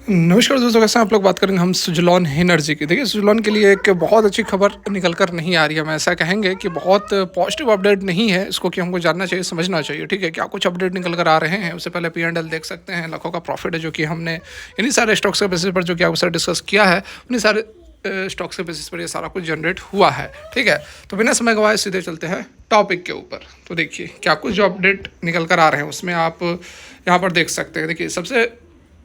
नमस्कार दोस्तों, कैसे हैं आप लोग। बात करेंगे हम सुजलॉन एनर्जी की। देखिए, सुजलॉन के लिए एक बहुत अच्छी खबर निकल कर नहीं आ रही है। हम ऐसा कहेंगे कि बहुत पॉजिटिव अपडेट नहीं है इसको, कि हमको जानना चाहिए, समझना चाहिए। ठीक है, क्या कुछ अपडेट निकल कर आ रहे हैं। उससे पहले P&L देख सकते हैं, लाखों का प्रॉफिट है, जो कि हमने इन्हीं सारे स्टॉक्स के बेसिस पर जो कि आपके साथ डिस्कस किया है, उन्हीं सारे स्टॉक्स के बेसिस पर ये सारा कुछ जनरेट हुआ है। ठीक है, तो बिना समय गवाए सीधे चलते हैं टॉपिक के ऊपर। तो देखिए, क्या कुछ जो अपडेट निकल कर आ रहे हैं उसमें आप यहाँ पर देख सकते हैं। देखिए, सबसे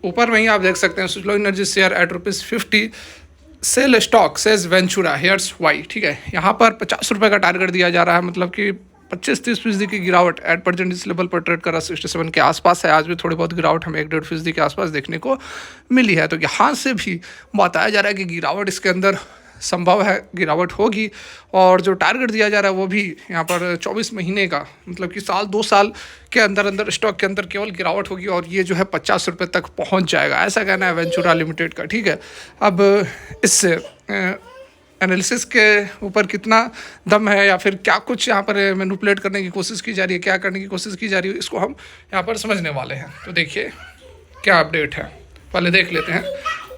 ऊपर में ही आप देख सकते हैं Suzlon energy share at ₹50 sell stock says Ventura हेयर्स वाई। ठीक है, यहाँ पर ₹50 का टारगेट दिया जा रहा है, मतलब कि 25-30% की गिरावट एट प्रेजेंट इस लेवल पर ट्रेड कर रहा 67 के आसपास है। आज भी थोड़ी बहुत गिरावट हमें 1-1.5% के आसपास देखने को मिली है। तो यहाँ से भी बताया जा रहा है कि गिरावट इसके अंदर संभव है, गिरावट होगी। और जो टारगेट दिया जा रहा है वो भी यहाँ पर 24 महीने का, मतलब कि साल 2 साल के अंदर अंदर स्टॉक के अंदर केवल गिरावट होगी और ये जो है ₹50 तक पहुँच जाएगा, ऐसा कहना है वेंचुरा लिमिटेड का। ठीक है, अब इससे एनालिसिस के ऊपर कितना दम है या फिर क्या कुछ यहाँ पर मैनिपुलेट करने की कोशिश की जा रही है, क्या करने की कोशिश की जा रही है, इसको हम यहाँ पर समझने वाले हैं। तो देखिए क्या अपडेट है, पहले देख लेते हैं।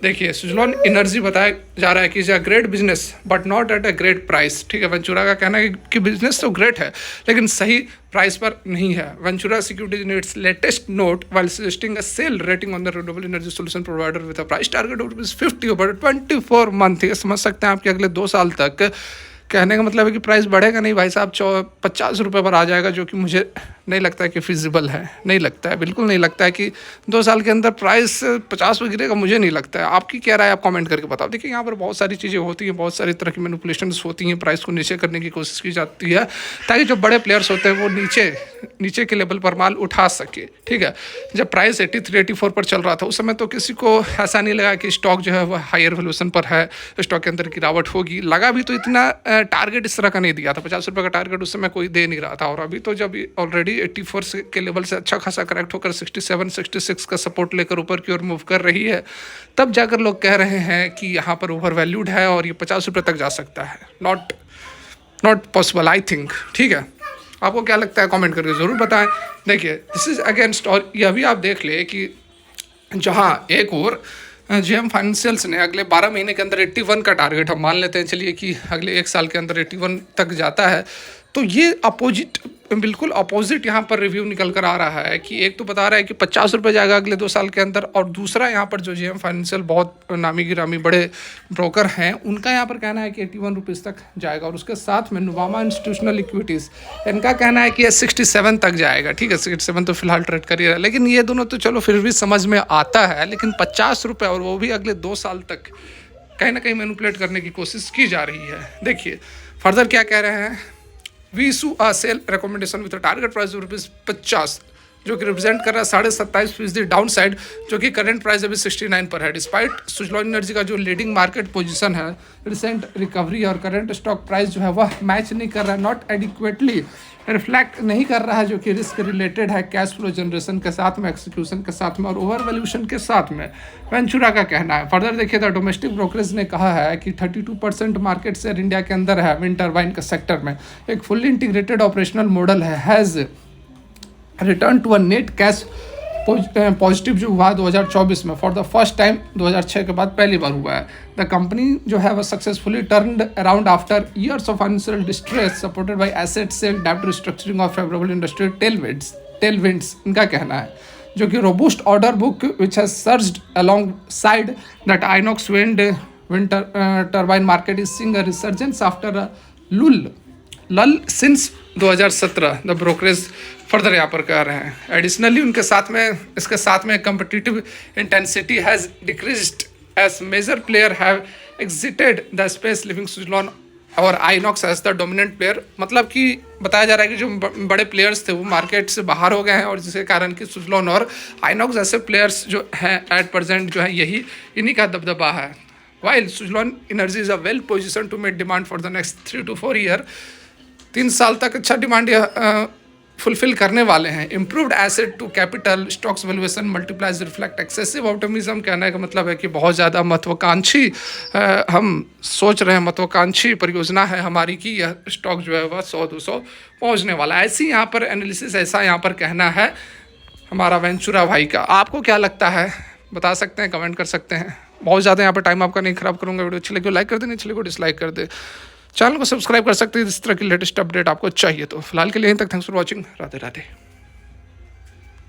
देखिए, सुजलॉन एनर्जी बताया जा रहा है कि is a great business but not at a great price. ठीक है, वेंचुरा का कहना है कि बिजनेस तो ग्रेट है लेकिन सही प्राइस पर नहीं है। Ventura securities in its latest note while suggesting a sell rating on the renewable energy solution provider with a price target of ₹50 over 24 month. ये समझ सकते हैं आप कि अगले 2 साल तक, कहने का मतलब है कि प्राइस बढ़ेगा नहीं भाई साहब, ₹50 पर आ जाएगा, जो कि मुझे नहीं लगता है कि फिजिबल है। नहीं लगता है, बिल्कुल नहीं लगता है कि 2 साल के अंदर प्राइस 50 पर गिरेगा। मुझे नहीं लगता है। आपकी क्या राय है, आप कमेंट करके बताओ। देखिए, यहाँ पर बहुत सारी चीज़ें होती हैं, बहुत सारी तरह की मैनिपुलेशंस होती हैं, प्राइस को नीचे करने की कोशिश की जाती है ताकि जो बड़े प्लेयर्स होते हैं वो नीचे के लेवल पर माल उठा सके। ठीक है, जब प्राइस 83-84 पर चल रहा था उस समय तो किसी को ऐसा नहीं लगा कि स्टॉक जो है वह हायर वैल्यूएशन पर है, स्टॉक के अंदर गिरावट होगी। लगा भी तो इतना टारगेट इस तरह का नहीं दिया था, ₹50 का टारगेट उस समय कोई दे नहीं रहा था। और अभी तो जब ऑलरेडी 84 के लेवल से अच्छा खासा करेक्ट होकर 67-66 का सपोर्ट लेकर ऊपर की ओर मूव कर रही है, तब जाकर लोग कह रहे हैं कि यहाँ पर ओवर वैल्यूड है और ये ₹50 तक जा सकता है। Not possible I think. ठीक है, आपको क्या लगता है कमेंट करके ज़रूर बताएं। देखिए, दिस इज़ अगेंस्ट, और यह भी आप देख ले कि जहाँ एक और जेएम फाइनेंशियल्स ने अगले 12 महीने के अंदर 81 का टारगेट हम मान लेते हैं, चलिए कि अगले 1 साल के अंदर 81 तक जाता है, तो ये बिल्कुल अपोजिट यहाँ पर रिव्यू निकल कर आ रहा है कि एक तो बता रहा है कि ₹50 जाएगा अगले 2 साल के अंदर, और दूसरा यहाँ पर जो जेएम फाइनेंशियल बहुत नामी गिरामी बड़े ब्रोकर हैं उनका यहाँ पर कहना है कि ₹81 तक जाएगा। और उसके साथ में नुवामा इंस्टीट्यूशनल इक्विटीज़, इनका कहना है कि 67 तक जाएगा। ठीक है, 67 तो फिलहाल ट्रेड कर ही रहा है, लेकिन ये दोनों तो चलो फिर भी समझ में आता है, लेकिन ₹50 और वो भी अगले 2 साल तक कहीं ना कहीं मैनिपुलेट करने की कोशिश की जा रही है। देखिए फर्दर क्या कह रहे हैं। We issue a sell recommendation with target price ₹50, जो कि रिप्रेजेंट कर रहा है 27.5% डाउन साइड, जो कि करंट प्राइस अभी 69 पर है। डिस्पाइट सुजलॉन एनर्जी का जो लीडिंग मार्केट पोजीशन है, रिसेंट रिकवरी और करंट स्टॉक प्राइस जो है वह मैच नहीं कर रहा है, नॉट एडिक्वेटली रिफ्लेक्ट नहीं कर रहा है, जो कि रिस्क रिलेटेड है कैश फ्लो जनरेशन के साथ में, एक्सिक्यूशन के साथ में और ओवर वैल्यूएशन के साथ में, वेंचुरा का कहना है। फर्दर देखिए तो डोमेस्टिक ब्रोकरेज ने कहा है कि 32% मार्केट शेयर इंडिया के अंदर है विंड टर्बाइन के सेक्टर में। एक fully integrated operational model has return to a net cash positive जो हुआ 2024 में फॉर द फर्स्ट टाइम, 2006 के बाद पहली बार हुआ है। द कंपनी जो है वह successfully turned around after years of financial distress supported by asset sale, डेब्ट रिस्ट्रक्चरिंग और फेवरेबल इंडस्ट्री टेलविंड्स, इनका कहना है, जो कि robust order book which has surged alongside that Inox wind turbine market is seeing a resurgence after a lull since 2017। The brokerage further यहाँ पर कह रहे हैं। एडिशनली उनके साथ में, इसके साथ में competitive intensity has decreased as major player have exited the space, leaving Suzlon और Inox as the dominant player. मतलब कि बताया जा रहा है कि जो बड़े प्लेयर्स थे वो मार्केट से बाहर हो गए हैं, और जिसके कारण कि सुजलॉन और आइनॉक्स ऐसे प्लेयर्स जो हैं एट प्रेजेंट जो है यही इन्हीं का दबदबा है। While Suzlon energy is a well position to met demand for the next 3 to 4 year, 3 साल तक अच्छा डिमांड फुलफिल करने वाले हैं। Improved asset to capital stocks valuation multiplies reflect excessive optimism, कहने का मतलब है कि बहुत ज़्यादा महत्वाकांक्षी हम सोच रहे हैं, महत्वाकांक्षी परियोजना है हमारी कि यह स्टॉक जो है वह 100-200 पहुंचने वाला है। ऐसी यहाँ पर एनालिसिस, ऐसा यहाँ पर कहना है हमारा वेंचुरा भाई का। आपको क्या लगता है बता सकते हैं, कमेंट कर सकते हैं। बहुत ज़्यादा यहाँ पर टाइम आपका नहीं खराब करूँगा। वीडियो अच्छी लगी हो लाइक कर दे, नहीं अच्छी लगी हो डिसलाइक कर दे। चैनल को सब्सक्राइब कर सकते हैं इस तरह की लेटेस्ट अपडेट आपको चाहिए तो। फिलहाल के लिए यहीं तक। Thanks for watching. Radhe Radhe.